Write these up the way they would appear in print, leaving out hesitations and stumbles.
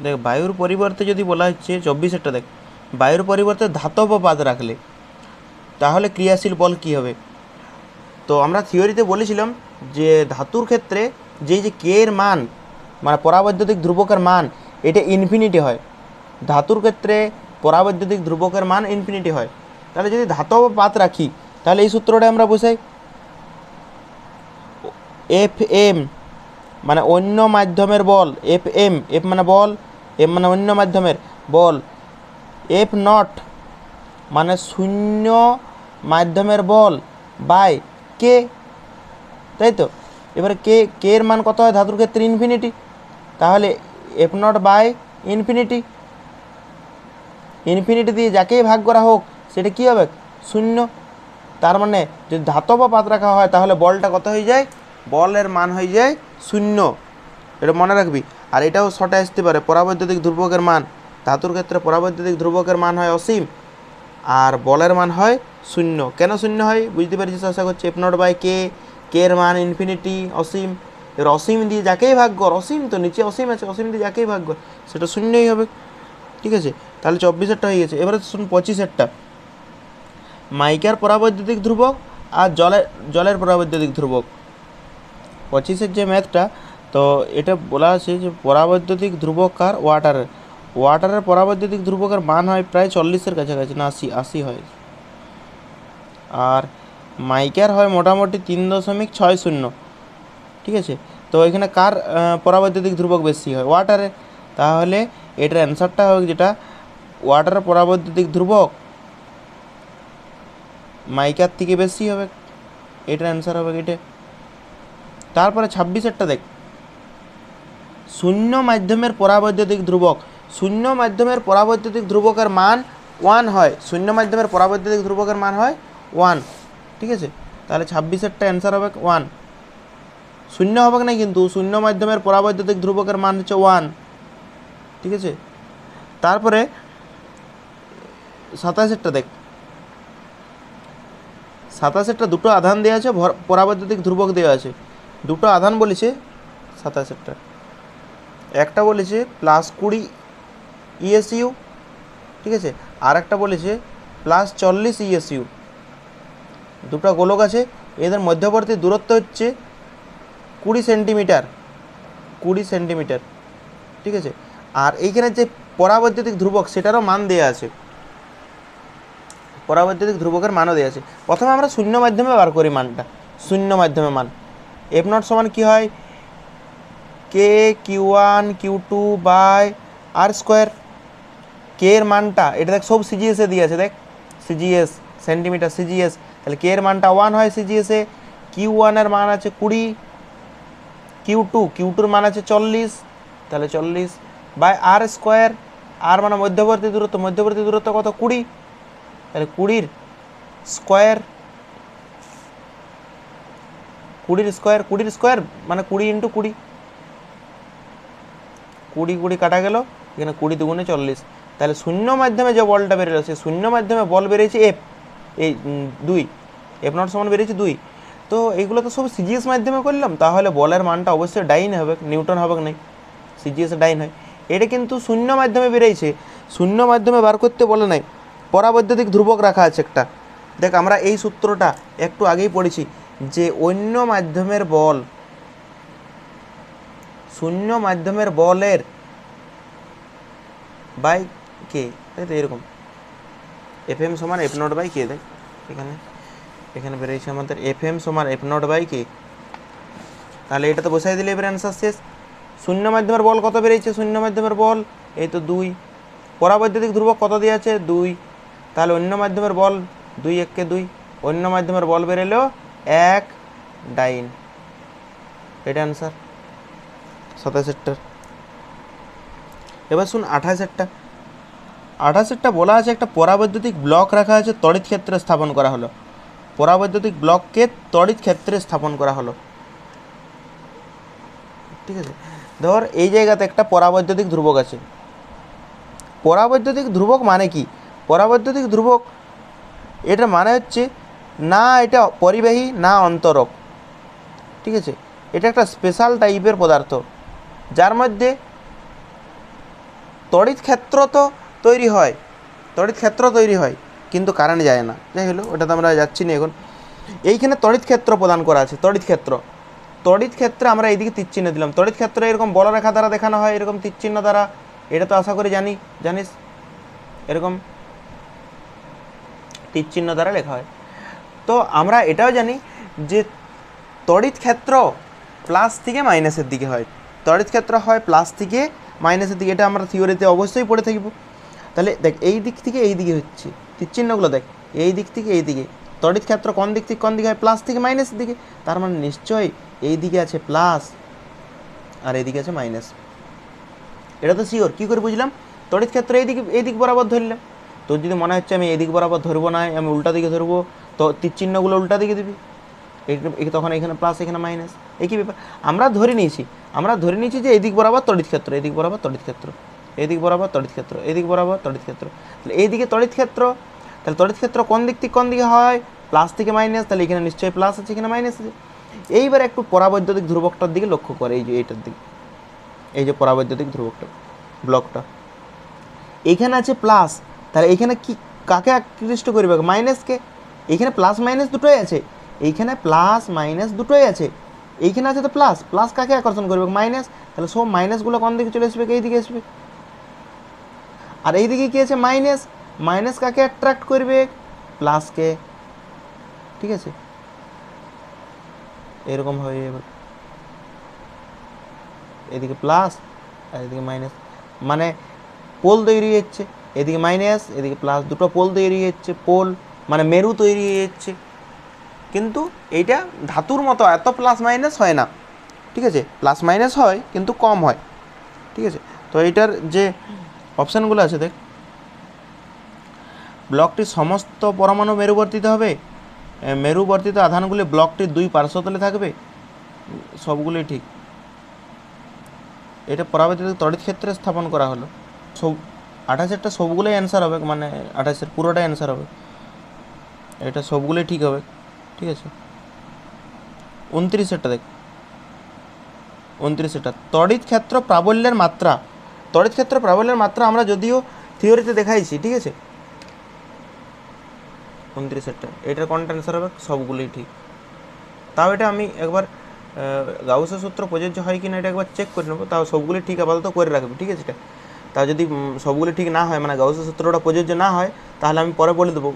দেখ বায়ুর পরিবর্তে যদি বলা হচ্ছে 24-এরটা দেখ, বায়ুর পরিবর্তে ধাতব পাত রাখলে তাহলে ক্রিয়াশীল বল কী হবে। তো আমরা থিওরিতে বলেছিলাম যে ধাতুর ক্ষেত্রে যে কে এর মান মানে পরাবৈদ্যুতিক ধ্রুবকের মান এটা ইনফিনিটি হয়। ধাতুর ক্ষেত্রে পরাবৈদ্যুতিক ধ্রুবকের মান ইনফিনিটি হয়। তাহলে যদি ধাতব পাত রাখি তাহলে এই সূত্রটা আমরা বসাই, এফ এম মানে অন্য মাধ্যমের বল, এফ এম, এফ মানে বল, এম মানে অন্য মাধ্যমের বল, এফ নট মানে শূন্য মাধ্যমের বল বাই কে, তাই তো। এবারে কে কে এর মান কত হয় ধাতুর ক্ষেত্রে ইনফিনিটি, তাহলে F naught by infinity, infinity দিয়ে যাকেই ভাগ করা হোক সেটা কী হবে শূন্য। তার মানে যদি ধাতব পাত রাখা হয় তাহলে বলটা কত হয়ে যায়, বলের মান হয়ে যায় শূন্য, এটা মনে রাখবি। আর এটাও শর্টে আসতে পারে পরাবৈদ্যুতিক ধ্রুবকের মান, ধাতুর ক্ষেত্রে পরাবৈদ্যুতিক ধ্রুবকের মান হয় অসীম আর বলের মান হয় শূন্য। কেন শূন্য হয় বুঝতে পারছিস আশা করছি। এফ নট বাই কে, কে এর মান ইনফিনিটি অসীম, এর অসীম দিয়ে যাকেই ভাগ কর, অসীম তো নিচে অসীম আছে, অসীম দিয়ে যাকেই ভাগ কর সেটা শূন্যই হবে, ঠিক আছে। তাহলে 24-এরটা হয়ে গেছে। এবারে শুন 25-এরটা, মাইকার পরাবৈদ্যুতিক ধ্রুবক আর জলের পরাবৈদ্যুতিক ধ্রুবক। 25-এর যে ম্যাথটা, তো এটা বলা আছে যে পরাবৈদ্যুতিক ধ্রুবক আর ওয়াটারের পরাবৈদ্যুতিক ধ্রুবকের মান হয় প্রায় 40-এর কাছাকাছি, না 80 হয়। আর মাইকার হয় মোটামুটি 3.60, ঠিক আছে। তো এখানে কার পরাবৈদ্যুতিক ধ্রুবক বেশি হয়, ওয়াটারে। তাহলে এটার অ্যান্সারটা হবে যেটা ওয়াটারের পরাবৈদ্যুতিক ধ্রুবক মাইকার থেকে বেশি হবে, এটার অ্যান্সার হবে এটা। তারপরে 26-এরটা দেখ, শূন্য মাধ্যমের পরাবৈদ্যুতিক ধ্রুবক, শূন্য মাধ্যমের পরাবৈদ্যুতিক ধ্রুবকের মান 1 হয়, শূন্য মাধ্যমের পরাবৈদ্যুতিক ধ্রুবকের মান হয় 1, ঠিক আছে। তাহলে 26-এরটা অ্যান্সার হবে 1, শূন্য হবে না কিন্তু, শূন্য মাধ্যমের পরাবৈদ্যুতিক ধ্রুবকের মান হচ্ছে 1, ঠিক আছে। তারপরে 27-এরটা দেখ, 27-এরটা দুটো আধান দেওয়া আছে, পরাবৈদ্যুতিক ধ্রুবক দেওয়া আছে, দুটো আধান বলেছে 27-এরটা। একটা বলেছে +20 ইএসইউ, ঠিক আছে, আর একটা বলেছে +40 ইএসইউ। দুটো গোলক আছে, এদের মধ্যবর্তী দূরত্ব হচ্ছে 20 সেন্টিমিটার, 20 সেন্টিমিটার, ঠিক আছে। আর এইখানে যে পরাবৈদ্যুতিক ধ্রুবক সেটারও মান দেওয়া আছে, পরাবৈদ্যুতিক ধ্রুবকের মানও দেওয়া আছে। প্রথমে আমরা শূন্য মাধ্যমে বার করি মানটা, শূন্য মাধ্যমে মান এফ নট সমান কী হয়, কে কিউ1 কিউ2 বাই আর স্কোয়ার। কে এর মানটা এটা দেখ সব সিজিএসে দিয়ে আছে, দেখ সিজিএস সেন্টিমিটার সিজিএস, তাহলে কে এর মানটা 1 হয় সিজিএসে, কিউ1 এর মান আছে 20, কিউ2 মান আছে 40, তাহলে 40 বাই আর স্কোয়ার, আর মানে মধ্যবর্তী দূরত্ব, মধ্যবর্তী দূরত্ব কত 20, তাহলে 20 স্কোয়ার, 20 স্কোয়ার মানে 20 × 20, 20 কাটা গেল, এখানে 20 দুগুণে 40। তাহলে শূন্য মাধ্যমে যে বলটা বেরিয়েছে সে শূন্য মাধ্যমে বল বেরিয়েছে এফ, এই 2, এফ নট সমান বেরিয়েছে 2। তো এইগুলো তো সব সিজিএস মাধ্যমে করলাম, তাহলে বলের মানটা অবশ্যই ডাইন হবে, নিউটন হবে না, সিজিএসে ডাইন হয়। এটা কিন্তু শূন্য মাধ্যমে বেরিয়েছে, শূন্য মাধ্যমে বার করতে বলে নাই, পরাবৈদ্যুতিক ধ্রুবক রাখা আছে একটা। দেখ আমরা এই সূত্রটা একটু আগেই পড়েছি যে অন্য মাধ্যমের বল, শূন্য মাধ্যমের বলের বাই কে, তাই তো এরকম এফ এম সমান এফ নট বাই কে। দেখ এখানে এখানে বেরিয়েছে আমাদের এফ এম সমান এফ নট বাই কে, তাহলে এটা তো বসাই দিলে এবার অ্যান্সার শেষ। শূন্য মাধ্যমের বল কত বেরিয়েছে, শূন্য মাধ্যমের বল এই তো 2, পরাবৈদ্যুতিক ধ্রুবক কত দিয়ে আছে 2, তাহলে অন্য মাধ্যমের বল 2 × 1 = 2, অন্য মাধ্যমের বল বেরোলো 1 ডাইন, এটা অ্যান্সার 27-এরটার। এবার শুন 28-এরটা বলা আছে একটা পরাবৈদ্যুতিক ব্লক রাখা আছে, তড়িৎ ক্ষেত্রে স্থাপন করা হলো, পরাবৈদ্যুতিক ব্লককে তড়িৎ ক্ষেত্রে স্থাপন করা হলো, ঠিক আছে। ধর এই জায়গাতে একটা পরাবৈদ্যুতিক ধ্রুবক আছে, পরাবৈদ্যুতিক ধ্রুবক মানে কি, পরাবৈদ্যুতিক ধ্রুবক এটা মানে হচ্ছে না এটা পরিবাহী না অন্তরক, ঠিক আছে। এটা একটা স্পেশাল টাইপের পদার্থ যার মধ্যে তড়িৎ ক্ষেত্র তো তৈরি হয়, তড়িৎ ক্ষেত্র তৈরি হয়, কিন্তু কারেন্ট যায় না। যাই হলো, ওটা তো আমরা যাচ্ছি না এখন। এইখানে তড়িৎ ক্ষেত্র প্রদান করা আছে, তড়িৎ ক্ষেত্র। তড়িৎ ক্ষেত্রে আমরা এইদিকে তীরচিহ্ন দিলাম। তড়িৎ ক্ষেত্র এরকম বলরেখা দ্বারা দেখানো হয়, এরকম তীরচিহ্ন দ্বারা। এটা তো আশা করি জানিস, এরকম তীরচিহ্ন দ্বারা লেখা হয়। তো আমরা এটাও জানি যে তড়িৎ ক্ষেত্র প্লাস থেকে মাইনাসের দিকে হয়, তড়িৎ ক্ষেত্র হয় প্লাস থেকে মাইনাসের দিকে। এটা আমরা থিওরিতে অবশ্যই পড়ে থাকব। তাহলে দেখ, এই দিক থেকে এই দিকে হচ্ছে তীরচিহ্নগুলো, দেখ এই দিক থেকে এই দিকে তড়িৎ ক্ষেত্র কোন দিক থেকে কোন দিকে হয়, প্লাস থেকে মাইনাসের দিকে। তার মানে নিশ্চয়ই এই দিকে আছে প্লাস আর এইদিকে আছে মাইনাস। এটা তো শিওর। কী করে বুঝলাম? তড়িৎ ক্ষেত্র এই দিক বরাবর ধরলাম। তোর যদি মনে হচ্ছে আমি এই দিক বরাবর ধরবো না, আমি উল্টা দিকে ধরবো, তো তীরচিহ্নগুলো উল্টা দিকে দিবি, তখন এখানে প্লাস এখানে মাইনাস, একই ব্যাপার। আমরা ধরে নিয়েছি যে এই দিক বরাবর তড়িৎ ক্ষেত্র, এই দিক বরাবর তড়িৎ ক্ষেত্র, এই দিক বরাবর তড়িৎ ক্ষেত্র, এই দিক বরাবর তড়িৎ ক্ষেত্র। তাহলে এই দিকে তড়িৎ ক্ষেত্র, তাহলে তড়িৎ ক্ষেত্র কোন দিক থেকে কোন দিকে হয়, প্লাস থেকে মাইনাস। তাহলে এখানে নিশ্চয়ই প্লাস আছে, এখানে মাইনাস আছে। এইবার একটু পরাবৈদ্যুতিক ধ্রুবকটার দিকে লক্ষ্য করে, এই যে এইটার দিকে, এই যে পরাবৈদ্যুতিক ধ্রুবকটা ব্লকটা, এইখানে আছে প্লাস। তাহলে এইখানে কি কাকে আকৃষ্ট করবে? মাইনাসকে। এইখানে প্লাস মাইনাস দুটোই আছে, এইখানে প্লাস মাইনাস দুটোই আছে, এইখানে আছে তো প্লাস, প্লাস কাকে আকর্ষণ করবে? মাইনাস। তাহলে সব মাইনাসগুলো কোন দিকে চলে আসবে? এই দিকে আসবে। আর এই দিকে কি আছে? মাইনাস। মাইনাস কাকে অ্যাট্রাক্ট করবে? প্লাসকে। ঠিক আছে, এরকম হয়ে যাবে, এদিকে প্লাস আর এদিকে মাইনাস, মানে পোল তৈরি হচ্ছে, এদিকে মাইনাস এদিকে প্লাস, দুটো পোল তৈরি হচ্ছে, পোল মানে মেরু তৈরি হচ্ছে। কিন্তু এইটা ধাতুর মতো এত প্লাস মাইনাস হয় না, ঠিক আছে, প্লাস মাইনাস হয় কিন্তু কম হয়। ঠিক আছে, তো এইটার যে অপশানগুলো আছে দেখ, ব্লকটির সমস্ত পরমাণু মেরুবর্তিত হবে, মেরুবর্তিত আধানগুলি ব্লকটির দুই পার্শ্বতলে থাকবে, সবগুলোই ঠিক। এটা পরাবৈদ্যুতিক তড়িৎ ক্ষেত্রে স্থাপন করা হলো। সব 28-এরটা সবগুলোই অ্যান্সার হবে, মানে 28-এর পুরোটাই অ্যান্সার হবে, এটা সবগুলোই ঠিক হবে। ঠিক আছে, 29-এরটা দেখ, 29-এরটা তড়িৎ ক্ষেত্র প্রাবল্যের মাত্রা। তড়িৎ ক্ষেত্র প্রাবল্যের মাত্রা আমরা যদিও থিওরিতে দেখাইছি, ঠিক আছে। 29-এরটা, এটার কোনটা অ্যান্সার হবে? সবগুলোই ঠিক। তাও এটা আমি একবার গাউসের সূত্র প্রযোজ্য হয় কি না এটা একবার চেক করে নেবো, তাও সবগুলি ঠিক আপাতত করে রাখবে, ঠিক আছে। এটা তা যদি সবগুলি ঠিক না হয়, মানে গাউসের সূত্রটা প্রযোজ্য না হয়, তাহলে আমি পরে বলে দেবো,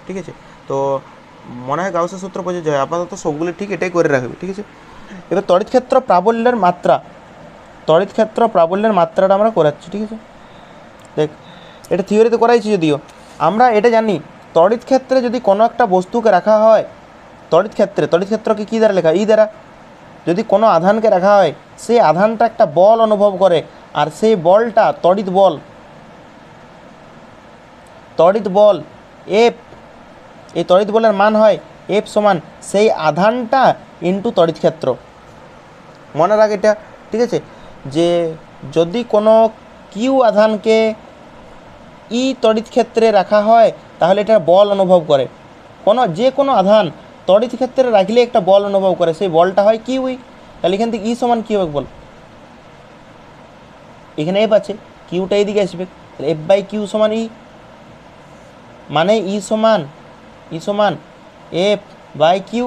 ঠিক আছে। তো মনে হয় গাউসের সূত্র প্রযোজ্য হয়, আপাতত সবগুলি ঠিক, এটাই করে রাখবে, ঠিক আছে। এবার তড়িৎ ক্ষেত্র প্রাবল্যের মাত্রা, তড়িৎ ক্ষেত্র প্রাবল্যের মাত্রাটা আমরা করাচ্ছি, ঠিক আছে। দেখ, এটা থিওরিতে করাইছি যদিও, আমরা এটা জানি তড়িৎ ক্ষেত্রে যদি কোনো একটা বস্তুকে রাখা হয়, তড়িৎ ক্ষেত্রকে কী দ্বারা লেখা? ই দ্বারা। যদি কোনো আধানকে রাখা হয়, সেই আধানটা একটা বল অনুভব করে, আর সেই বলটা তড়িৎ বল এফ। এই তড়িৎ বলের মান হয় এফ সমান সেই আধানটা ইন্টু তড়িৎ ক্ষেত্র। মনে রাখ এটা, ঠিক আছে, যে যদি কোনো কিউ আধানকে ই তড়িৎ ক্ষেত্রে রাখা হয়, তাহলে এটা বল অনুভব করে। যে কোনো আধান তড়িৎ ক্ষেত্রে রাখলে একটা বল অনুভব করে, সেই বলটা হয় কিউই। তাহলে এখান থেকে ই সমান কী হবে বল? এখানে এফ আছে, কিউটা এইদিকে আসবে, তাহলে এফ বাই কিউ সমান ই, মানে ই সমান এফ বাই কিউ।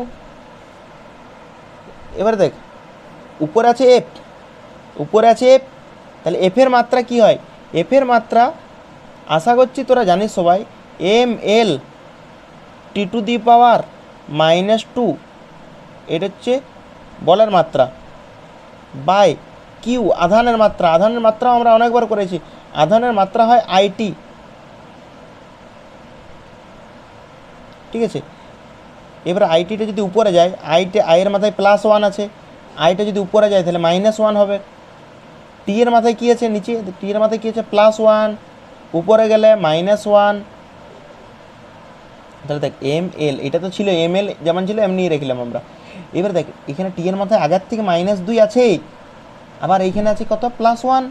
এবার দেখ, উপরে আছে এফ, তাহলে এফের মাত্রা কি হয়? এফের মাত্রা আশা করছি তোরা জানিস সবাই, M L T to the পাওয়ার -2, এটা হচ্ছে বলের মাত্রা, বাই কিউ আধানের মাত্রাও আমরা অনেকবার করেছি, আধানের মাত্রা হয় আইটি, ঠিক আছে। এবার আইটিটা যদি উপরে যায়, আইয়ের মাথায় +1 আছে, আইটা যদি উপরে যায় তাহলে -1 হবে। টি এর মাথায় কী আছে? নিচে টি এর মাথায় কী আছে? +1, উপরে গেলে -1। তাহলে দেখ এম এল, এটা তো ছিল এম এল, যেমন ছিল এমনিই রেখলাম আমরা। এবার দেখ, এখানে টি এর মাথায় আগের থেকে -2 আছেই, আবার এইখানে আছে কত? +1।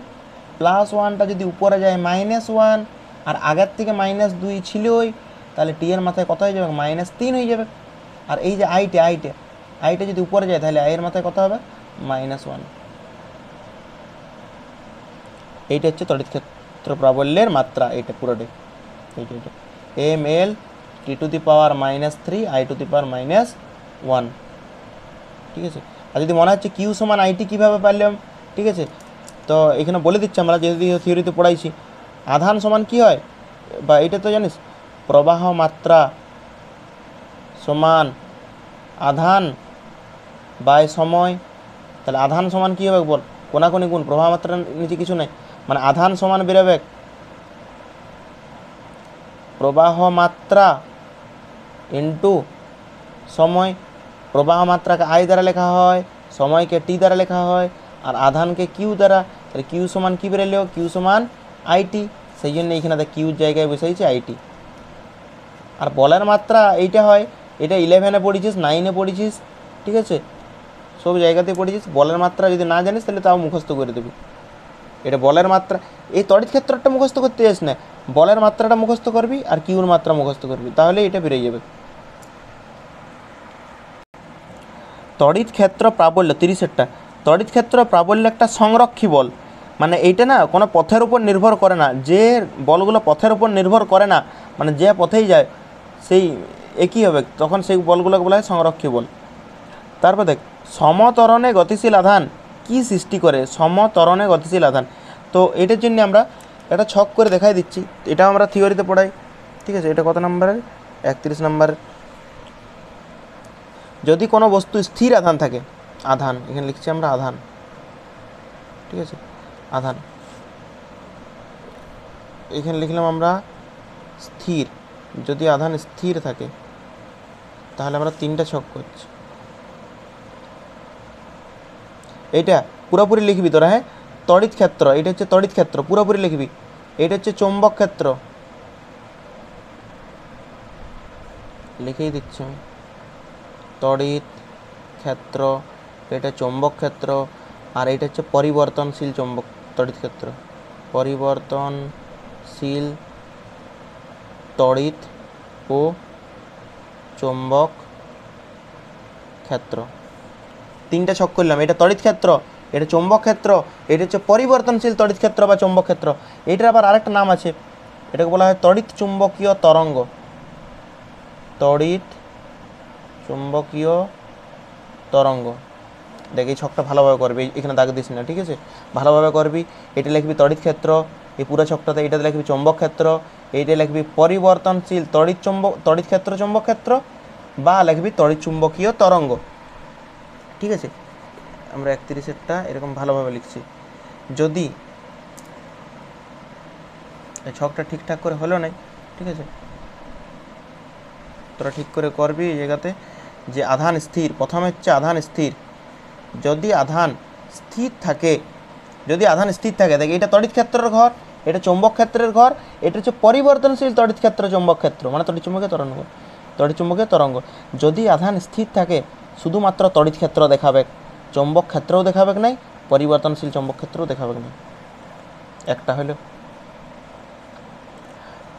+1টা যদি উপরে যায় -1, আর আগের থেকে -2 ছিলই, তাহলে টি এর মাথায় কত হয়ে যাবে? -3 হয়ে যাবে। আর এই যে আইটা যদি উপরে যায়, তাহলে আইয়ের মাথায় কত হবে? -1। এইটা হচ্ছে তড়িৎ ক্ষেত্র প্রাবল্যের মাত্রা, এইটা পুরোটাই এইটা এম এল T⁻³ I⁻1। ঠিক আছে। আর যদি মনে হচ্ছে কিউ সমান আইটি কীভাবে পারলাম, ঠিক আছে, তো এখানে বলে দিচ্ছি আমরা যদি থিওরিতে পড়াইছি, আধান সমান কি হয়, বা এটা তো জানিস, প্রবাহ মাত্রা সমান আধান বাই সময়। তাহলে আধান সমান কী হবে বল, কোনাকুনি গুণ, প্রবাহ মাত্রার নিচে কিছু নেই, মানে আধান সমান বেরোবে প্রবাহ মাত্রা ইন্টু সময়। প্রবাহ মাত্রাকে আই দ্বারা লেখা হয়, সময়কে টি দ্বারা লেখা হয়, আর আধানকে কিউ দ্বারা। তাহলে কিউ সমান কী বেরোলো, কিউ সমান আইটি, সেই জন্য এইখানে কিউর জায়গায় বসাইছে আইটি। আর বলের মাত্রা এইটা হয়, এটা 11-এ পড়েছিস, 9-এ পড়েছিস, ঠিক আছে, সব জায়গাতেই পড়েছিস। বলের মাত্রা যদি না জানিস তাহলে তাও মুখস্থ করে দেবি। এটা বলের মাত্রা, এই তড়িৎ ক্ষেত্রটা মুখস্থ করতে যাস না, বলের মাত্রাটা মুখস্থ করবি আর কিউর মাত্রা মুখস্থ করবি, তাহলে এটা বেরিয়ে যাবে। তড়িৎ ক্ষেত্র প্রাবল্য 30-এরটা। তড়িৎ ক্ষেত্র প্রাবল্য একটা সংরক্ষী বল, মানে এইটা না কোনো পথের উপর নির্ভর করে না, যে বলগুলো পথের উপর নির্ভর করে না, মানে যে পথেই যায় সেই একই হবে, তখন সেই বলগুলোকে বলা হয় সংরক্ষী বল। তারপর দেখ, সমত্বরণে গতিশীল আধান কি সৃষ্টি করে, সমত্বরণে গতিশীল আধান। তো এটার জন্য আমরা একটা ছক করে দেখাই দিচ্ছি, এটা আমরা থিওরিতে পড়াই, ঠিক আছে। এটা কত নম্বরের, 31 নম্বরের। যদি কোনো বস্তু স্থির আধান থাকে, আধান এখানে লিখছি আমরা আধান, ঠিক আছে, আধান এখানে লিখলাম আমরা স্থির। যদি আধান স্থির থাকে তাহলে আমরা 3টা ছক করছি। এইটা পুরোপুরি লিখবি তোরা, হ্যাঁ, তড়িৎ ক্ষেত্র, এটা হচ্ছে তড়িৎ ক্ষেত্র, পুরোপুরি লিখবি। এটা হচ্ছে চৌম্বক ক্ষেত্র, লিখেই দিচ্ছি আমি, তড়িৎ ক্ষেত্র, এটা চৌম্বক ক্ষেত্র, আর এটা হচ্ছে পরিবর্তনশীল চৌম্বক তড়িৎ ক্ষেত্র, পরিবর্তনশীল তড়িৎ ও চৌম্বক ক্ষেত্র। 3টা ছক করলাম, এটা তড়িৎ ক্ষেত্র, এটা চৌম্বক ক্ষেত্র, এটা হচ্ছে পরিবর্তনশীল তড়িৎ ক্ষেত্র বা চৌম্বক ক্ষেত্র। এটার আবার আরেকটা নাম আছে, এটাকে বলা হয় তড়িৎ চুম্বকীয় তরঙ্গ, তড়িৎ চুম্বকীয় তরঙ্গ। দেখ এই ছকটা ভালোভাবে করবি, এখানে দাগ দিস না, ঠিক আছে, ভালোভাবে করবি। এটা লিখবি তড়িৎ ক্ষেত্র, এই পুরো ছকটাতে এটাতে লিখবি চৌম্বক ক্ষেত্র, এইটা লিখবি পরিবর্তনশীল তড়িৎ ক্ষেত্র চৌম্বক ক্ষেত্র, বা লিখবি তড়িৎ চুম্বকীয় তরঙ্গ, ঠিক আছে। আমরা 31-এরটা এরকম ভালোভাবে লিখছি। যদি এই ছকটা ঠিকঠাক করে হলো নাই, ঠিক আছে, তোরা ঠিক করে করবি এই জায়গাতে, যে আধান স্থির, প্রথমে হচ্ছে আধান স্থির। যদি আধান স্থির থাকে, যদি আধান স্থির থাকে, দেখ এটা তড়িৎ ক্ষেত্রের ঘর, এটা চৌম্বক ক্ষেত্রের ঘর, এটা হচ্ছে পরিবর্তনশীল তড়িৎ ক্ষেত্র চৌম্বক ক্ষেত্র, মানে তড়িৎ চুম্বকীয় তরঙ্গ, তড়িৎ চুম্বকীয় তরঙ্গ। যদি আধান স্থির থাকে শুধুমাত্র তড়িৎ ক্ষেত্র দেখাবে, চৌম্বক ক্ষেত্রও দেখাবে নাই, পরিবর্তনশীল চৌম্বক ক্ষেত্রও দেখাবে না। একটা হলো।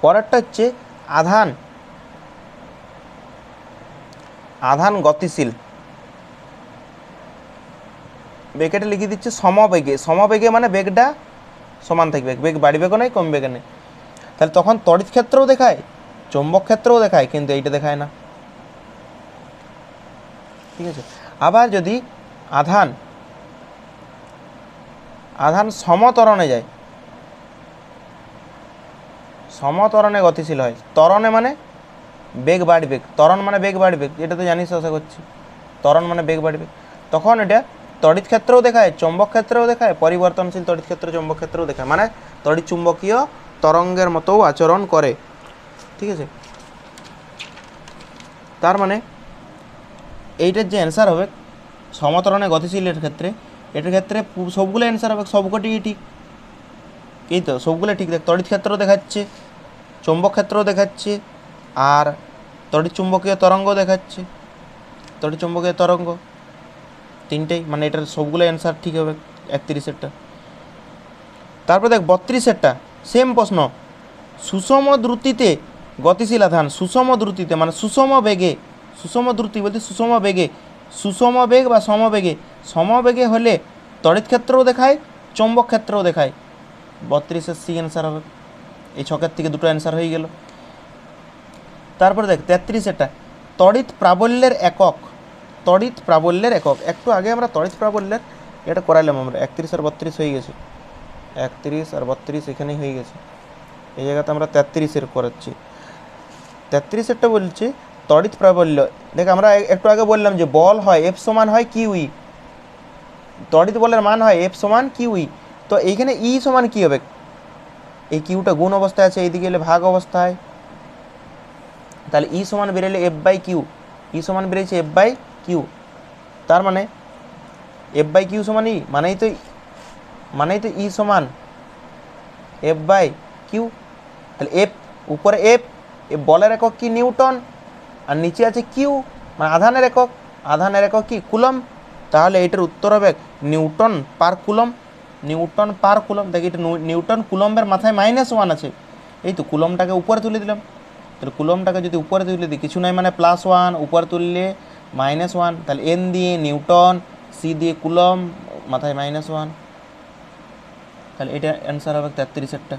পরেরটা হচ্ছে আধান, আধান গতিশীল। বেগটা লিখে দিচ্ছে সমবেগে, সমবেগে মানে বেগটা সমান থাকবে, বেগ বাড়বে নাই কমবে নাই। তাহলে তখন তড়িৎ ক্ষেত্রও দেখায়, চৌম্বক ক্ষেত্রও দেখায়, কিন্তু এইটা দেখায় না, ঠিক আছে। আবার যদি আধান আধান সমত্বরণে যায়, সমত্বরণে গতিশীল হয়, ত্বরণে মানে বেগ বাড়বে, ত্বরণ মানে বেগ বাড়বে, এটা তো জানিস আশা করছি, ত্বরণ মানে বেগ বাড়বে, তখন এটা তড়িৎ ক্ষেত্রেও দেখায়, চৌম্বক ক্ষেত্রেও দেখায়, পরিবর্তনশীল তড়িৎ ক্ষেত্র চৌম্বক ক্ষেত্রেও দেখায়, মানে তড়িৎ চুম্বকীয় তরঙ্গের মতোও আচরণ করে, ঠিক আছে। তার মানে এইটার যে অ্যান্সার হবে সমত্বরণে গতিশীলের ক্ষেত্রে, এটার ক্ষেত্রে সবগুলো অ্যান্সার হবে, সবকটি ঠিক, এই তো সবগুলো ঠিক। দেখ তড়িৎ ক্ষেত্রও দেখাচ্ছে, চৌম্বক ক্ষেত্রও দেখাচ্ছে, আর তড়িৎ চুম্বকীয় তরঙ্গ দেখাচ্ছে, তড়িৎ চুম্বকীয় তরঙ্গ, তিনটেই, মানে এটার সবগুলো অ্যান্সার ঠিক হবে 31-এরটা। তারপর দেখ 32-এরটা সেম প্রশ্ন, সুষম দ্রুতিতে গতিশীল আধান, সুষম দ্রুতিতে মানে সুষম বেগে, সুষম দ্রুতি বলতে সুষম বেগে, সুষম বেগ বা সমবেগে, সমবেগে হলে তড়িৎ ক্ষেত্রও দেখায়, চৌম্বক ক্ষেত্রও দেখায়, 32 সি অ্যান্সার হবে। এই ছকের থেকে দুটো অ্যান্সার হয়ে গেল। তারপরে দেখ 33 তড়িৎ প্রাবল্যের একক। তড়িৎ প্রাবল্যের একক, একটু আগে আমরা তড়িৎ প্রাবল্যের এটা করাইলাম আমরা। 31 আর 32 হয়ে গেছে, 31 আর 32 এখানেই হয়ে গেছে। এই জায়গাতে আমরা 33 করাচ্ছি। 33 বলছি তড়িৎ প্রাবল্য। দেখ আমরা একটু আগে বললাম যে বল হয় এফ সমান হয় কিউই, তড়িৎ বলের মান হয় এফ সমান কিউই। তো এইখানে ই সমান কি হবে? এই কিউটা গুণ অবস্থায় আছে, এইদিকে এলে ভাগ অবস্থায়, তাহলে ই সমান বেরোলে এফ বাই কিউ। ই সমান বেরিয়েছে এফ বাই কিউ, তার মানে এফ বাই কিউ সমান ই, মানেই তো ই সমান এফ বাই কিউ। তাহলে এফ উপরে এফ, বলের একক কি নিউটন, আর নিচে আছে কিউ মানে আধানের একক। আধানের একক কি কুলম। তাহলে এটার উত্তর হবে নিউটন পার কুলম। নিউটন পার কুলম। দেখি এটা নিউটন কুলম্বের মাথায় -1 আছে, এই তো কুলমটাকে উপরে তুলে দিলাম। তাহলে কুলমটাকে যদি উপরে তুলে দিই, কিছু নয় মানে +1, উপরে তুললে -1, তাহলে এন দিয়ে নিউটন, সি দিয়ে কুলম, মাথায় -1, তাহলে এটা অ্যান্সার হবে 33।